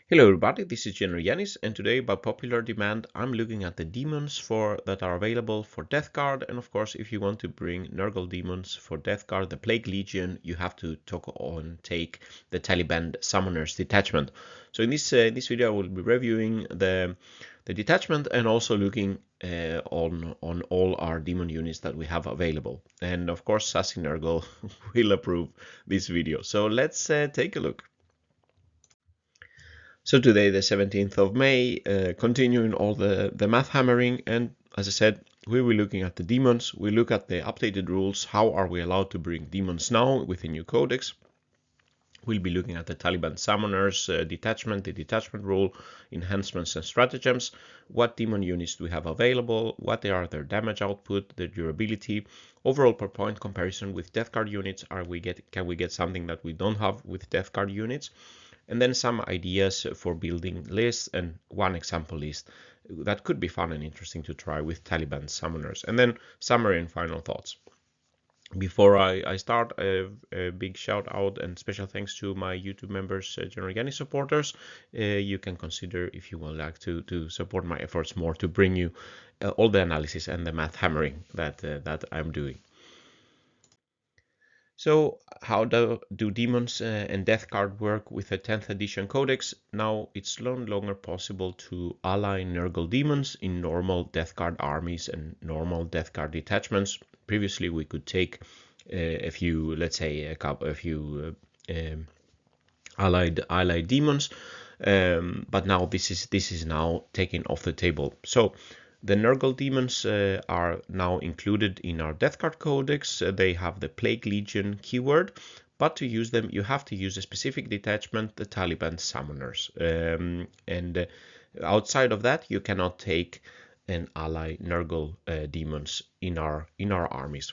Hello everybody, this is GeneralJannis, and today by popular demand I'm looking at the demons that are available for Death Guard. And of course, if you want to bring Nurgle demons for Death Guard, the Plague Legion, you have to take the Tallyband Summoners Detachment. So in this video I will be reviewing the detachment and also looking on all our demon units that we have available. And of course Sassy Nurgle will approve this video. So let's take a look. So today, the 17th of May, continuing all the math hammering, and as I said, we will be looking at the demons. We look at the updated rules. How are we allowed to bring demons now with the new codex? We'll be looking at the Tallyband Summoners Detachment, the detachment rule, enhancements and stratagems. What demon units do we have available? What are their damage output, their durability, overall per point comparison with Death Guard units. Can we get something that we don't have with Death Guard units? And then some ideas for building lists and one example list that could be fun and interesting to try with Tallyband Summoners. And then summary and final thoughts. Before I start, a big shout out and special thanks to my YouTube members, GeneralJannis supporters. You can consider, if you would like to support my efforts more, to bring you all the analysis and the math hammering that I'm doing. So how do demons and Death Guard work with the 10th edition codex? Now it's no longer possible to ally Nurgle demons in normal Death Guard armies and normal Death Guard detachments. Previously we could take a few, let's say a few allied demons, but now this is now taken off the table. So the Nurgle demons are now included in our Death Guard Codex. They have the Plague Legion keyword, but to use them you have to use a specific detachment, the Tallyband Summoners. Outside of that you cannot take an ally Nurgle demons in our armies.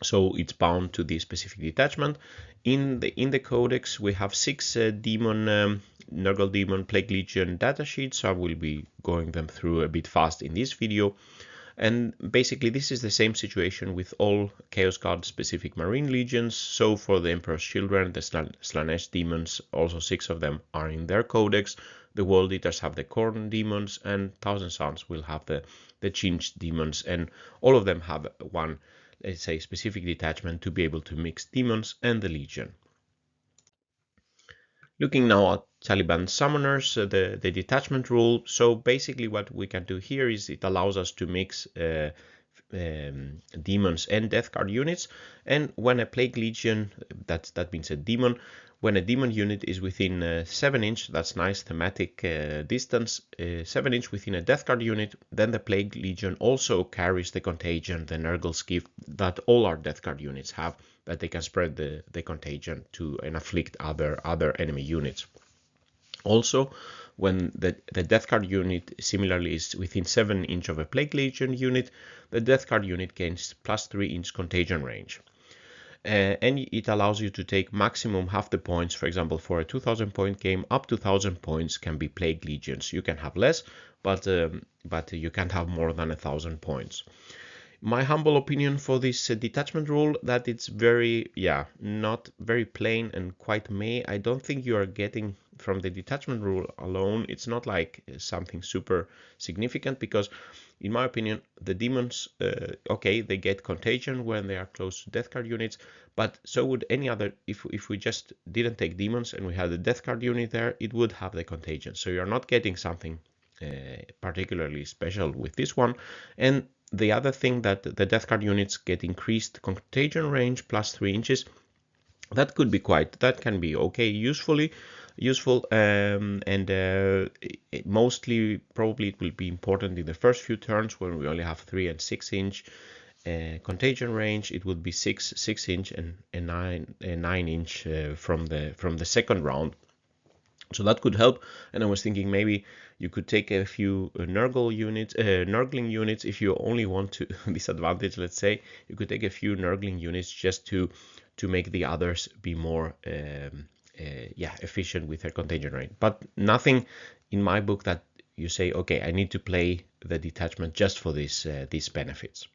So it's bound to this specific detachment. In the codex we have 6 Nurgle Demon Plague Legion datasheets, so I will be going them through a bit fast in this video. And basically this is the same situation with all Chaos Guard specific Marine Legions. So for the Emperor's Children, the Slaanesh demons, also 6 of them are in their codex. The World Eaters have the Khorne demons, and Thousand Sons will have the Chinch demons, and all of them have one, let's say, specific detachment to be able to mix demons and the Legion. Looking now at Tallyband Summoners, the detachment rule. So basically what we can do here is it allows us to mix demons and Death Guard units. And when a Plague Legion, that means a demon, when a demon unit is within 7 inch, that's nice thematic distance, 7 inch within a Death Guard unit, then the Plague Legion also carries the contagion, the Nurgle skiff that all our Death Guard units have, that they can spread the contagion to and afflict other enemy units. Also, when the Death Guard unit similarly is within 7 inch of a Plague Legion unit, the Death Guard unit gains plus 3 inch contagion range. And it allows you to take maximum half the points. For example, for a 2000 point game, up to 1000 points can be Plague Legions. You can have less, but you can't have more than 1000 points. My humble opinion for this detachment rule, that it's very, not very plain and quite meh. I don't think you are getting from the detachment rule alone, it's not like something super significant, because in my opinion the demons, okay, they get contagion when they are close to Death Guard units, but so would any other. If we just didn't take demons and we had the Death Guard unit there, it would have the contagion. So you're not getting something particularly special with this one. And the other thing, that the Death Guard units get increased contagion range plus 3 inches. That can be okay, useful, and mostly probably it will be important in the first few turns when we only have 3 and 6 inch contagion range. It would be 6 inch and 9 inch from the second round. So that could help. And I was thinking maybe you could take a few Nurgling units if you only want to disadvantage, let's say. You could take a few Nurgling units just to make the others be more efficient with their contagion rate. But nothing in my book that you say, okay, I need to play the detachment just for these benefits.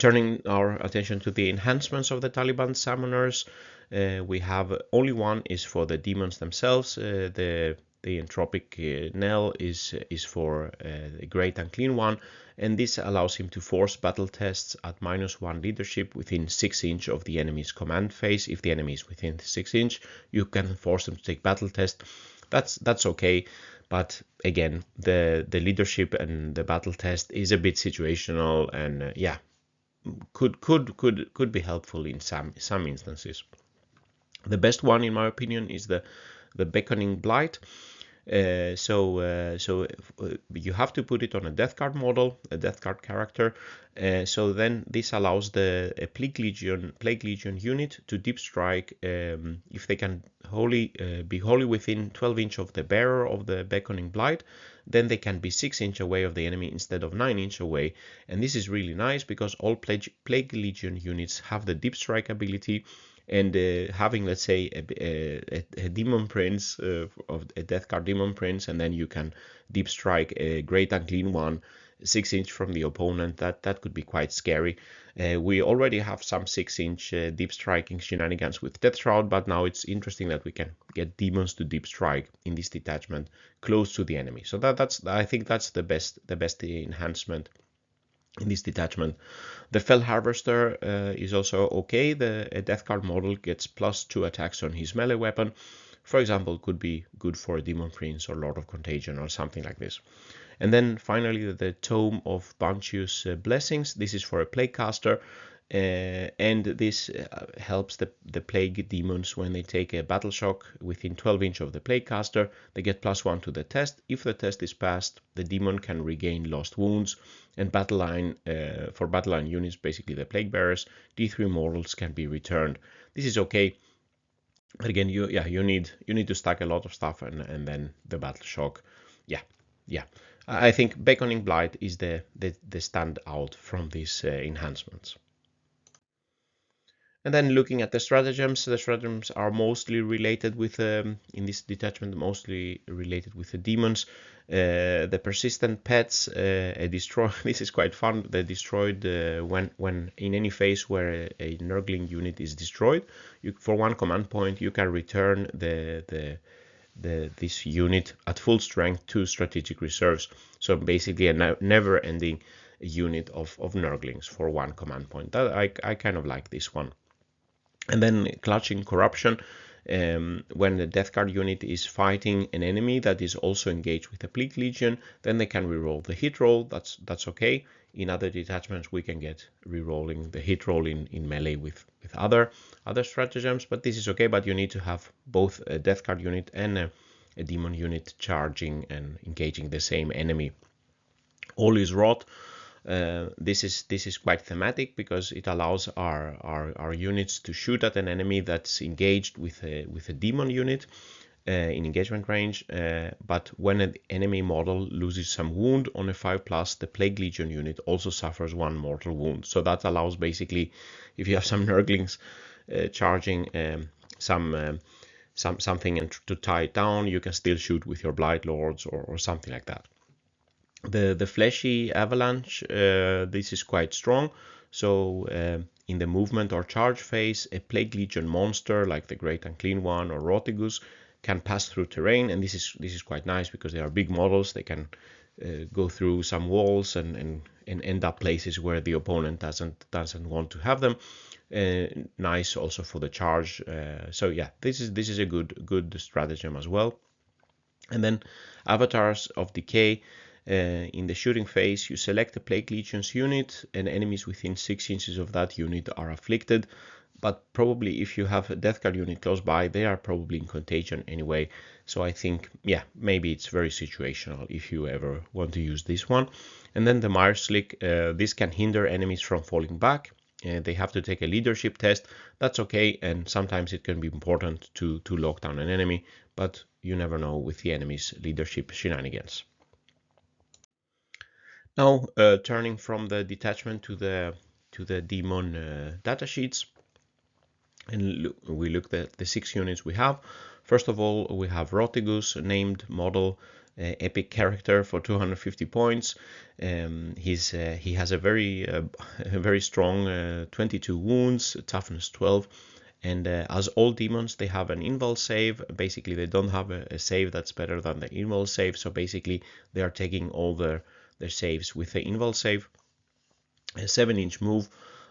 Turning our attention to the enhancements of the Tallyband Summoners, we have only one is for the demons themselves. The entropic knell is for the great unclean one, and this allows him to force battle tests at -1 leadership within 6 inch of the enemy's command phase. If the enemy is within 6 inch, you can force them to take battle test. That's okay, but again, the leadership and the battle test is a bit situational, and yeah, could be helpful in some instances. The best one, in my opinion, is the Beckoning Blight. So you have to put it on a death card model, a death card character. So then this allows the Plague Legion unit to deep strike if they can be wholly within 12 inch of the bearer of the Beckoning Blight. Then they can be 6 inch away of the enemy instead of 9 inch away. And this is really nice because all Plague Legion units have the deep strike ability. And having, let's say, a demon prince, of a death card demon prince, and then you can deep strike a great unclean one 6 inch from the opponent, that could be quite scary. We already have some 6 inch deep striking shenanigans with Death Shroud, but now it's interesting that we can get demons to deep strike in this detachment close to the enemy. So I think that's the best enhancement in this detachment. The Fell Harvester is also okay. A death card model gets +2 attacks on his melee weapon. For example, could be good for a Demon Prince or Lord of Contagion or something like this. And then finally, the Tome of Bounteous Blessings. This is for a Plague caster. And this helps the Plague demons when they take a battle shock within 12 inch of the Plague caster. They get +1 to the test. If the test is passed, the demon can regain lost wounds. And battle line for battle line units, basically the Plague bearers, D3 mortals can be returned. This is okay, but again, you need to stack a lot of stuff, and then the battle shock. Yeah. I think Beckoning Blight is the standout from these enhancements. And then looking at the stratagems are mostly related with, in this detachment, mostly related with the demons. The persistent pets, destroy. This is quite fun. They're destroyed when in any phase where a Nurgling unit is destroyed. For 1 command point, you can return this unit at full strength to strategic reserves. So basically, a never-ending unit of Nurglings for 1 command point. I kind of like this one. And then Clutching Corruption, when the Death Card unit is fighting an enemy that is also engaged with a Plague Legion, then they can reroll the hit roll. That's okay. In other detachments, we can get rerolling the hit roll in melee with other stratagems, but this is okay. But you need to have both a Death Card unit and a Demon unit charging and engaging the same enemy. All is Rot. This is quite thematic because it allows our units to shoot at an enemy that's engaged with a demon unit in engagement range. But when an enemy model loses some wound on a 5+, the Plague Legion unit also suffers 1 mortal wound. So that allows, basically, if you have some Nurglings charging something and to tie it down, you can still shoot with your Blight Lords or something like that. The Fleshy Avalanche, this is quite strong. So in the movement or charge phase, a Plague Legion monster like the Great Unclean One or Rotigus can pass through terrain, and this is quite nice because they are big models. They can go through some walls and end up places where the opponent doesn't want to have them. Nice also for the charge. So yeah, this is a good stratagem as well. And then Avatars of Decay. In the shooting phase, you select a Plague Legion's unit, and enemies within 6 inches of that unit are afflicted. But probably if you have a Death Card unit close by, they are probably in contagion anyway. So I think, yeah, maybe it's very situational if you ever want to use this one. And then the Mire Slick, this can hinder enemies from falling back. They have to take a leadership test. That's okay, and sometimes it can be important to lock down an enemy, but you never know with the enemy's leadership shenanigans. Now, turning from the detachment to the demon datasheets, and we looked at the 6 units we have. First of all, we have Rotigus, named model, epic character for 250 points. He has a very a very strong 22 wounds, toughness 12, and as all demons, they have an invul save. Basically, they don't have a save that's better than the invul save, so basically they are taking all their saves with the invul save. A 7-inch move,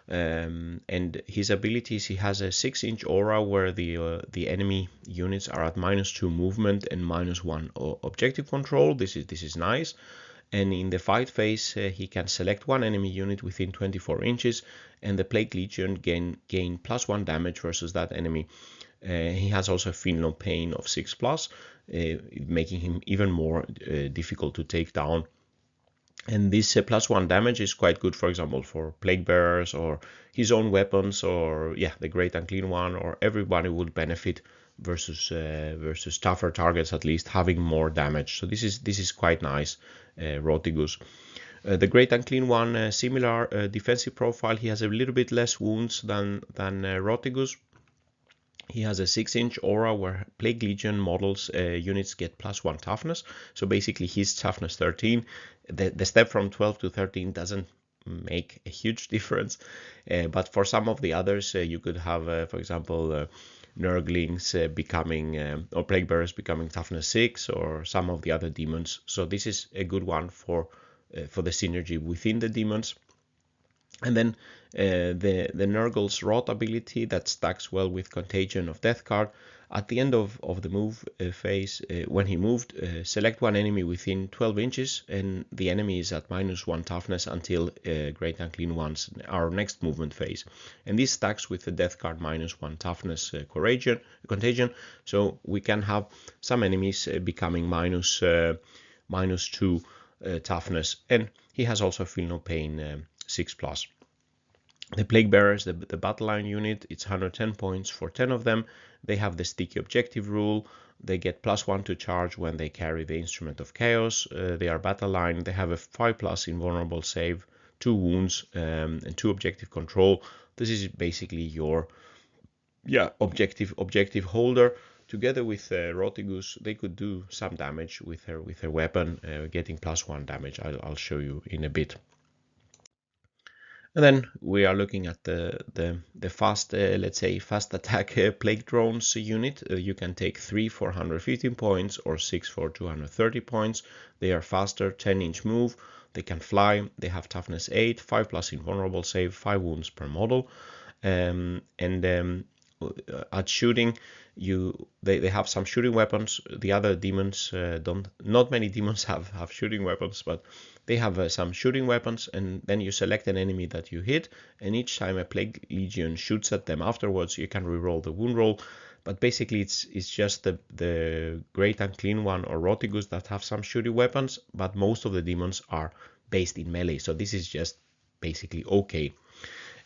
and his abilities, he has a 6-inch aura where the enemy units are at -2 movement and -1 objective control. This is nice. And in the fight phase, he can select one enemy unit within 24 inches, and the Plague Legion gain +1 damage versus that enemy. He has also Feel No Pain of 6+, making him even more difficult to take down. And this +1 damage is quite good, for example, for Plague Bearers or his own weapons, or yeah, the Great Unclean One, or everybody would benefit versus tougher targets, at least having more damage. So this is quite nice, Rotigus. The Great Unclean One, similar defensive profile. He has a little bit less wounds than Rotigus. He has a 6-inch aura where Plague Legion models units get +1 toughness. So basically his toughness 13. The step from 12 to 13 doesn't make a huge difference. But for some of the others, you could have, for example, Nurglings becoming, or Plague Bearers becoming toughness 6, or some of the other demons. So this is a good one for the synergy within the demons. And then the Nurgle's Rot ability that stacks well with Contagion of Death card. At the end of the move phase, when he moved, select one enemy within 12 inches, and the enemy is at -1 toughness until Great Unclean One's our next movement phase. And this stacks with the Death card -1 toughness Contagion, so we can have some enemies becoming -2 toughness, and he has also Feel No Pain 6+. The Plague Bearers, the battle line unit, it's 110 points for 10 of them. They have the sticky objective rule. They get +1 to charge when they carry the Instrument of Chaos. They are battle line. They have a 5+ invulnerable save, 2 wounds, and 2 objective control. This is basically your objective holder. Together with Rotigus, they could do some damage with her weapon, getting +1 damage. I'll show you in a bit. And then we are looking at the fast, let's say, fast attack Plague Drones unit. You can take 3 for 115 points or 6 for 230 points. They are faster, 10-inch move. They can fly. They have toughness 8, 5+ invulnerable save, 5 wounds per model. At shooting, they have some shooting weapons. The other demons don't. Not many demons have shooting weapons, but they have some shooting weapons, and then you select an enemy that you hit, and each time a Plague Legion shoots at them afterwards, you can reroll the wound roll. But basically, it's just the Great Unclean One or Rotigus that have some shooting weapons, but most of the demons are based in melee, so this is just basically okay.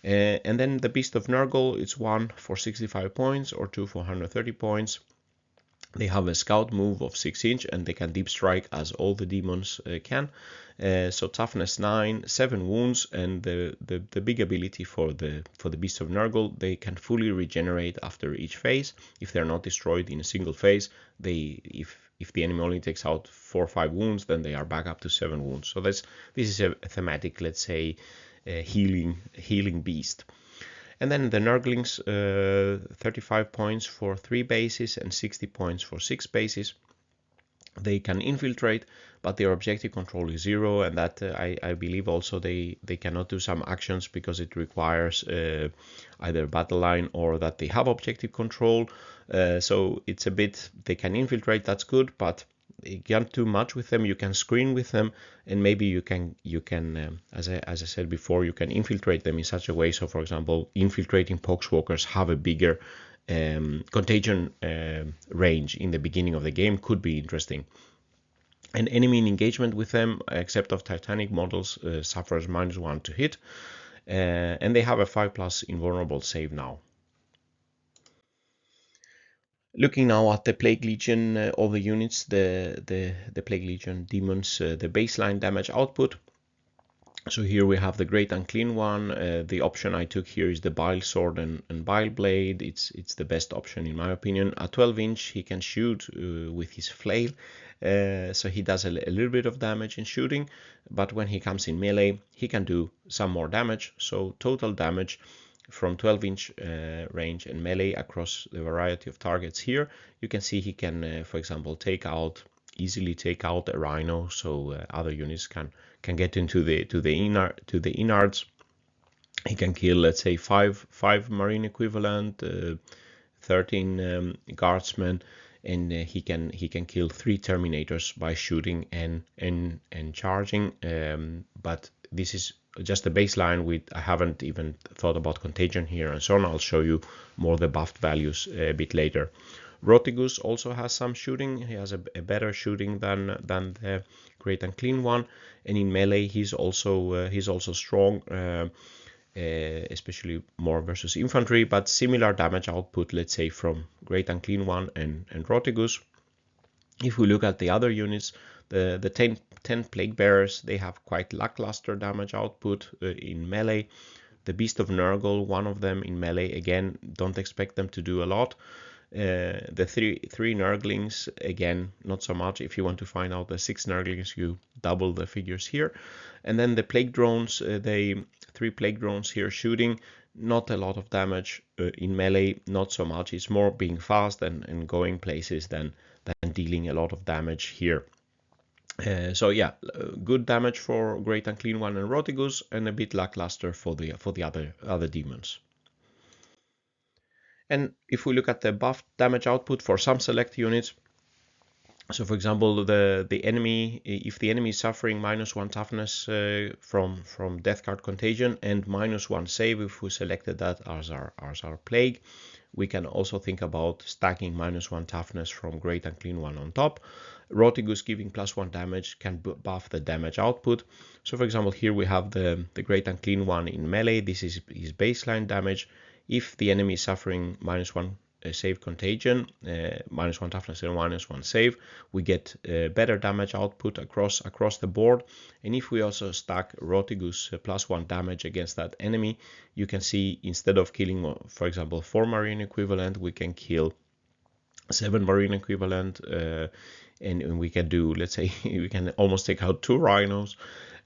And then the Beast of Nurgle, it's 1 for 65 points or 2 for 130 points. They have a scout move of 6-inch, and they can deep strike as all the demons can. So toughness 9, 7 wounds, and the big ability for the Beast of Nurgle, they can fully regenerate after each phase. If they're not destroyed in a single phase, if the enemy only takes out 4 or 5 wounds, then they are back up to 7 wounds. So this is a thematic, let's say, healing beast. And then the Nurglings, 35 points for 3 bases and 60 points for 6 bases. They can infiltrate, but their objective control is 0, and that I believe also they cannot do some actions because it requires either battle line or that they have objective control. So it's a bit, they can infiltrate, that's good, but you can't do much with them. You can screen with them, and maybe you can as I said before, you can infiltrate them in such a way. So for example, infiltrating Poxwalkers have a bigger contagion range in the beginning of the game, could be interesting. An enemy in engagement with them, except of Titanic models, suffers -1 to hit, and they have a 5+ invulnerable save now. Looking now at the Plague Legion, all the units, the Plague Legion demons, the baseline damage output. So here we have the Great Unclean one. The option I took here is the Bile Sword and Bile Blade. It's the best option in my opinion. At 12 inch he can shoot with his flail, so he does a little bit of damage in shooting, but when he comes in melee he can do some more damage. So total damage from 12 inch range and melee across the variety of targets here, you can see he can, for example, easily take out a rhino, so other units can get into the innards. He can kill, let's say, five marine equivalent, 13 guardsmen, and he can kill 3 terminators by shooting and charging. But this is just a baseline. I haven't even thought about contagion here and so on. I'll show you more the buffed values a bit later. Rotigus also has some shooting. He has a better shooting than the Great Unclean one, and in melee he's also strong, especially more versus infantry, but similar damage output, let's say, from Great Unclean one and Rotigus. If we look at the other units, the 10 Plague Bearers, they have quite lackluster damage output in melee. The Beast of Nurgle, one of them in melee, again, don't expect them to do a lot. The three Nurglings, again, not so much. If you want to find out the 6 Nurglings, you double the figures here. And then the Plague Drones, 3 Plague Drones here shooting, not a lot of damage in melee, not so much. It's more being fast and going places than dealing a lot of damage here. So yeah, good damage for Great Unclean One and Rotigus, and a bit lackluster for the other demons. And if we look at the buffed damage output for some select units, so for example, the enemy, if the enemy is suffering -1 toughness from Death Card Contagion and -1 save, if we selected that as our plague, we can also think about stacking -1 toughness from Great Unclean One on top. Rotigus giving +1 damage can buff the damage output. So for example, here we have the Great Unclean One in melee. This is his baseline damage. If the enemy is suffering -1 save contagion, -1 toughness and -1 save, we get better damage output across the board. And if we also stack Rotigus +1 damage against that enemy, you can see instead of killing, for example, 4 marine equivalent, we can kill 7 marine equivalent, and we can do, let's say, we can almost take out 2 rhinos,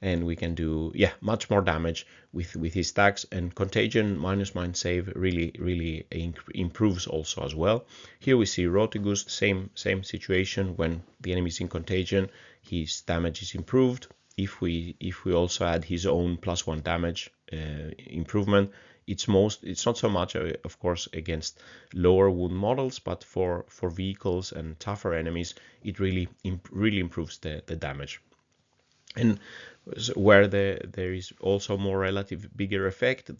and we can do, yeah, much more damage with his stacks. And contagion -1 save really improves also as well. Here we see Rotigus, same situation. When the enemy is in contagion, his damage is improved. If we also add his own +1 damage improvement, it's not so much, of course, against lower wound models, but for vehicles and tougher enemies, it really improves the damage. And where there is also more relative bigger effect,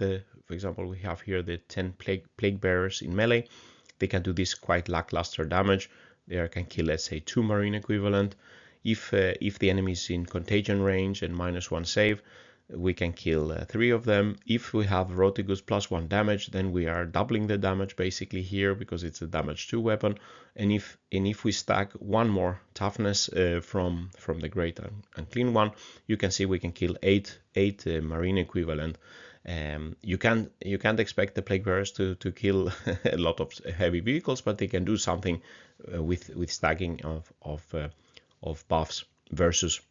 for example, we have here the 10 plague bearers in melee. They can do this quite lackluster damage. They can kill, let's say, 2 marine equivalent. If the enemy is in contagion range and -1 save, we can kill 3 of them. If we have Rotigus +1 damage, then we are doubling the damage basically here, because it's a damage 2 weapon. And if we stack 1 more toughness from the Great Unclean One, you can see we can kill 8 marine equivalent. You can't expect the Plague Bearers to kill a lot of heavy vehicles, but they can do something with stacking of buffs versus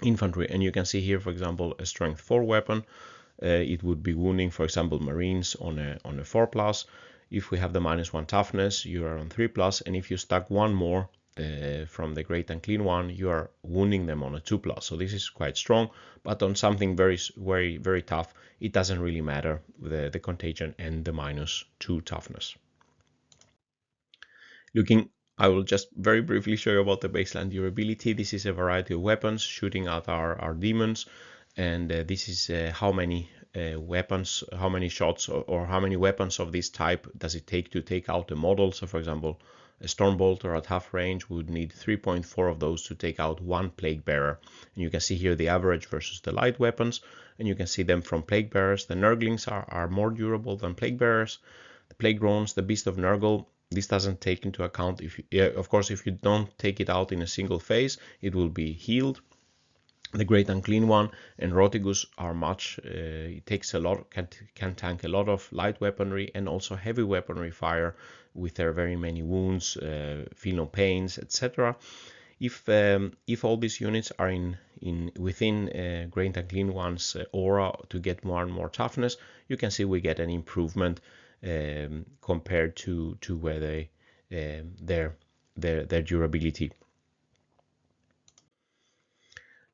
infantry. And you can see here, for example, a strength 4 weapon. It would be wounding, for example, marines on a 4+. If we have the -1 toughness, you are on 3+, and if you stack 1 more from the Great Unclean One, you are wounding them on a 2+. So this is quite strong, but on something very tough, it doesn't really matter, the contagion and the -2 toughness. I will just very briefly show you about the baseline durability. This is a variety of weapons shooting at our demons, and this is how many weapons, how many shots, or how many weapons of this type does it take to take out a model. So for example, a Stormbolter at half range would need 3.4 of those to take out 1 Plague Bearer. And you can see here the average versus the light weapons, and you can see them from Plague Bearers. The Nurglings are more durable than Plague Bearers. The Plague Drones, the Beast of Nurgle, this doesn't take into account, of course, if you don't take it out in a single phase, it will be healed. The Great Unclean One and Rotigus are much, it takes a lot, can tank a lot of light weaponry and also heavy weaponry fire with their very many wounds, feel no pains, etc. If all these units are within Great Unclean One's aura to get more and more toughness, you can see we get an improvement compared to where they their durability.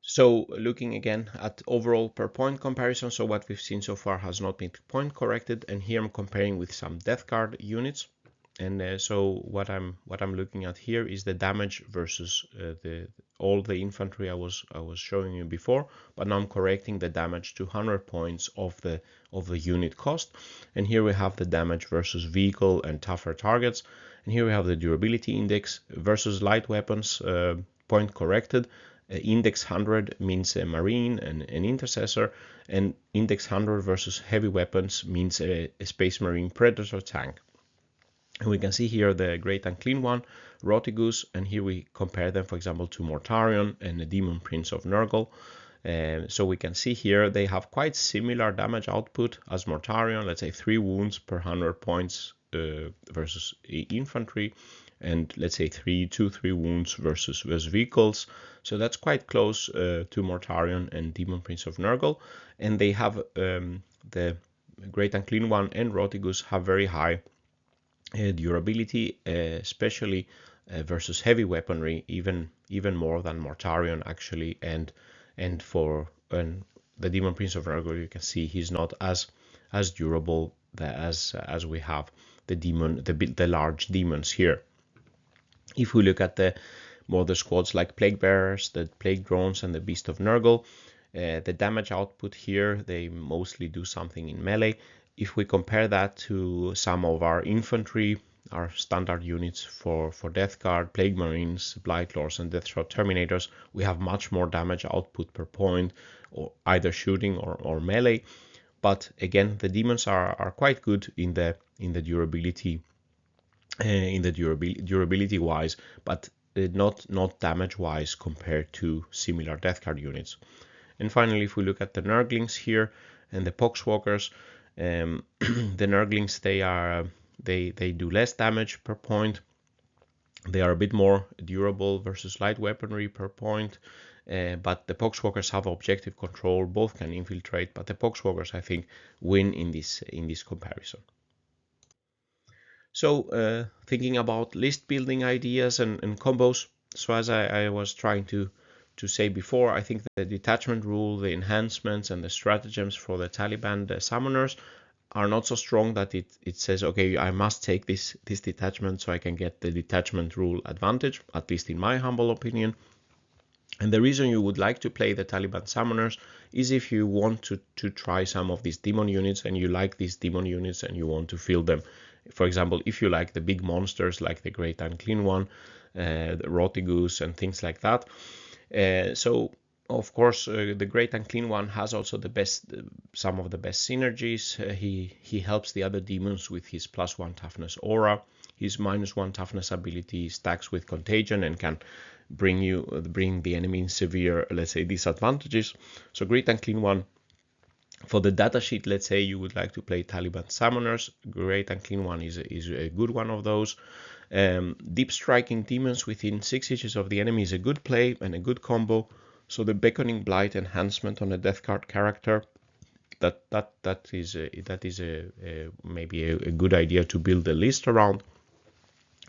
So looking again at overall per point comparison, so what we've seen so far has not been point corrected, and here I'm comparing with some death card units. And so what I'm looking at here is the damage versus all the infantry I was showing you before, but now I'm correcting the damage to 100 points of the unit cost. And here we have the damage versus vehicle and tougher targets, and here we have the durability index versus light weapons point corrected. Index 100 means a marine and an intercessor, and index 100 versus heavy weapons means a space marine predator tank. And we can see here the Great Unclean One, Rotigus, and here we compare them, for example, to Mortarion and the Demon Prince of Nurgle. So we can see here they have quite similar damage output as Mortarion, let's say 3 wounds per 100 points versus infantry, and let's say 3 wounds versus vehicles. So that's quite close to Mortarion and Demon Prince of Nurgle. And they have the Great Unclean One and Rotigus have very high durability, especially versus heavy weaponry, even more than Mortarion actually. And for the Demon Prince of Nurgle, you can see he's not as durable as we have the large demons here. If we look at the squads like Plague Bearers, the Plague Drones, and the Beast of Nurgle, the damage output here, they mostly do something in melee. If we compare that to some of our infantry, our standard units for Death Guard, Plague Marines, Blight Lords, and Deathshot Terminators, we have much more damage output per point, or either shooting or melee. But again, the demons are quite good in the durability. Durability wise, but not damage wise compared to similar Death Guard units. And finally, if we look at the Nurglings here and the Poxwalkers, the Nurglings, they do less damage per point. They are a bit more durable versus light weaponry per point, but the Poxwalkers have objective control. Both can infiltrate, but the Poxwalkers, I think, win in this comparison. So thinking about list building ideas and combos. So as I was trying to say before, I think the detachment rule, the enhancements, and the stratagems for the Tallyband summoners are not so strong that it says, okay, I must take this detachment so I can get the detachment rule advantage, at least in my humble opinion. And the reason you would like to play the Tallyband Summoners is if you want to try some of these demon units and you like these demon units and you want to field them. For example, if you like the big monsters like the Great Unclean One, the Rotigus, and things like that. So of course, the Great Unclean One has also some of the best synergies. He helps the other demons with his +1 toughness aura. His -1 toughness ability stacks with contagion and can bring the enemy in severe, let's say, disadvantages. So Great Unclean One. For the datasheet, let's say you would like to play Tallyband Summoners, Great Unclean One is a good one of those. Deep striking demons within 6 inches of the enemy is a good play and a good combo. So the Beckoning Blight enhancement on a Death Guard character, that is maybe a good idea to build a list around.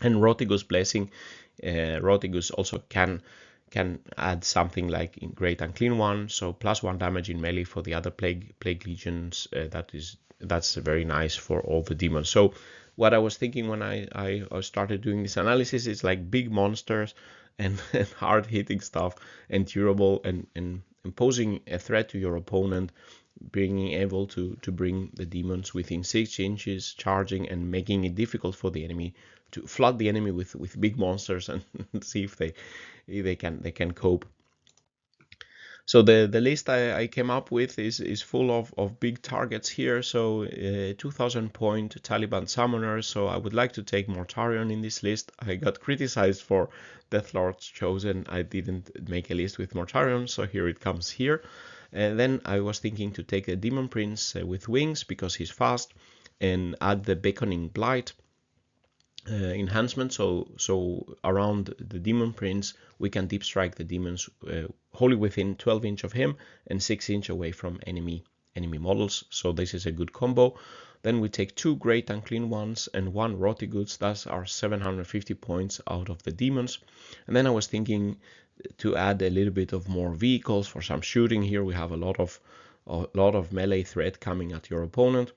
And Rotigus Blessing, Rotigus also can add something like in Great Unclean One, so +1 damage in melee for the other plague legions. That's very nice for all the demons. So what I was thinking when I started doing this analysis is like big monsters and hard hitting stuff and durable and posing a threat to your opponent, being able to bring the demons within 6 inches, charging and making it difficult for the enemy to flood the enemy with big monsters and see if they can cope. So the list I came up with is full of big targets here. So 2000 point Tallyband Summoners. So I would like to take Mortarion in this list. I got criticized for Deathlord's Chosen. I didn't make a list with Mortarion, so here it comes here. And then I was thinking to take a Demon Prince with wings because he's fast, and add the Beckoning Blight enhancement. So around the Demon Prince, we can deep strike the demons wholly within 12 inch of him and 6 inch away from enemy models. So this is a good combo. Then we take 2 great Unclean ones and 1 Rotigus. That's our 750 points out of the demons. And then I was thinking to add a little bit of more vehicles for some shooting. Here we have a lot of melee threat coming at your opponent.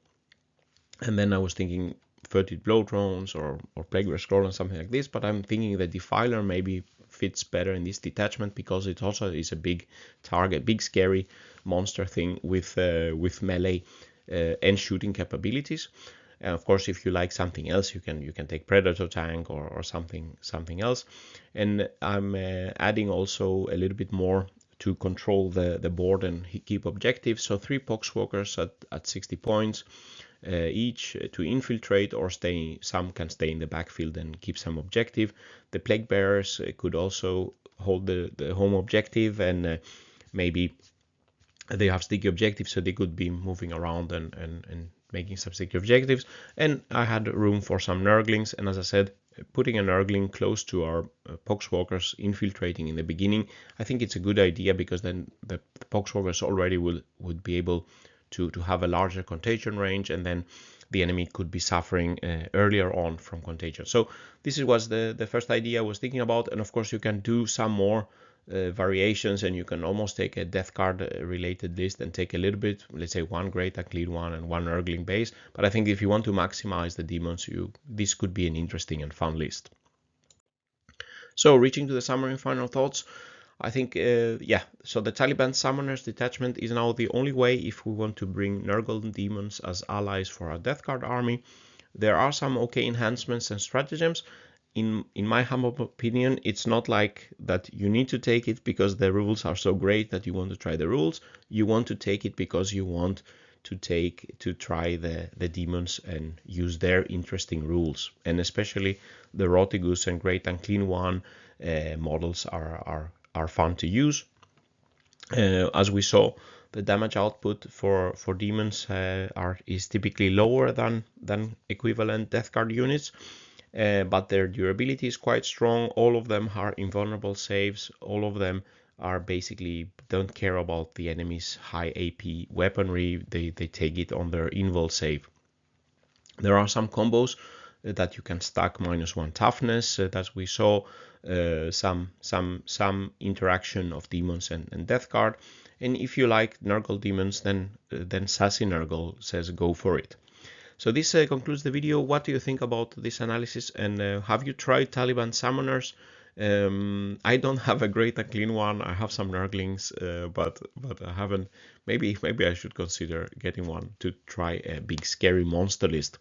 And then I was thinking 30 blow drones or plague scroll and something like this, but I'm thinking the Defiler maybe fits better in this detachment because it also is a big target, big scary monster thing with melee and shooting capabilities. And of course, if you like something else, you can take Predator tank or something else. And I'm adding also a little bit more to control the board and keep objectives. So 3 Poxwalkers at 60 points. Each to infiltrate or stay. Some can stay in the backfield and keep some objective. The Plague Bearers could also hold the home objective, and maybe they have sticky objectives, so they could be moving around and making some sticky objectives. And I had room for some Nurglings, and as I said, putting a Nurgling close to our Poxwalkers infiltrating in the beginning, I think it's a good idea, because then the Poxwalkers already would be able to have a larger contagion range, and then the enemy could be suffering earlier on from contagion. So this was the first idea I was thinking about, and of course you can do some more variations, and you can almost take a death card related list and take a little bit, let's say 1 great Unclean one and 1 Nurgling base. But I think if you want to maximize the demons, this could be an interesting and fun list. So reaching to the summary and final thoughts, I think, so the Tallyband Summoners Detachment is now the only way if we want to bring Nurgle demons as allies for our Death Guard army. There are some okay enhancements and stratagems. In my humble opinion, it's not like that you need to take it because the rules are so great that you want to try the rules. You want to take it because you want to try the demons and use their interesting rules. And especially the Rotigus and Great Unclean One models are fun to use. As we saw, the damage output for demons is typically lower than equivalent Death Guard units, but their durability is quite strong. All of them are invulnerable saves. All of them are basically don't care about the enemy's high AP weaponry. They take it on their invul save. There are some combos that you can stack -1 toughness, that we saw, some interaction of demons and Death Guard. And if you like Nurgle demons, then Sassy Nurgle says go for it. So this concludes the video. What do you think about this analysis? And have you tried Tallyband Summoners? I don't have a great Unclean one. I have some Nurglings, but I haven't. Maybe I should consider getting one to try a big scary monster list.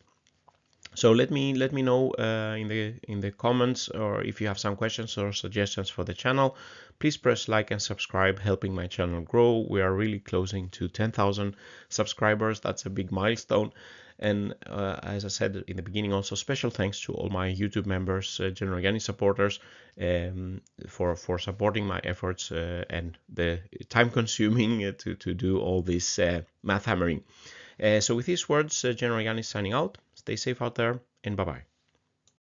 So let me know in the comments, or if you have some questions or suggestions for the channel. Please press like and subscribe, helping my channel grow. We are really closing to 10,000 subscribers. That's a big milestone. And as I said in the beginning, also special thanks to all my YouTube members, GeneralJannis supporters, for supporting my efforts and the time consuming to do all this math hammering. So with these words, GeneralJannis signing out. Stay safe out there, and bye-bye.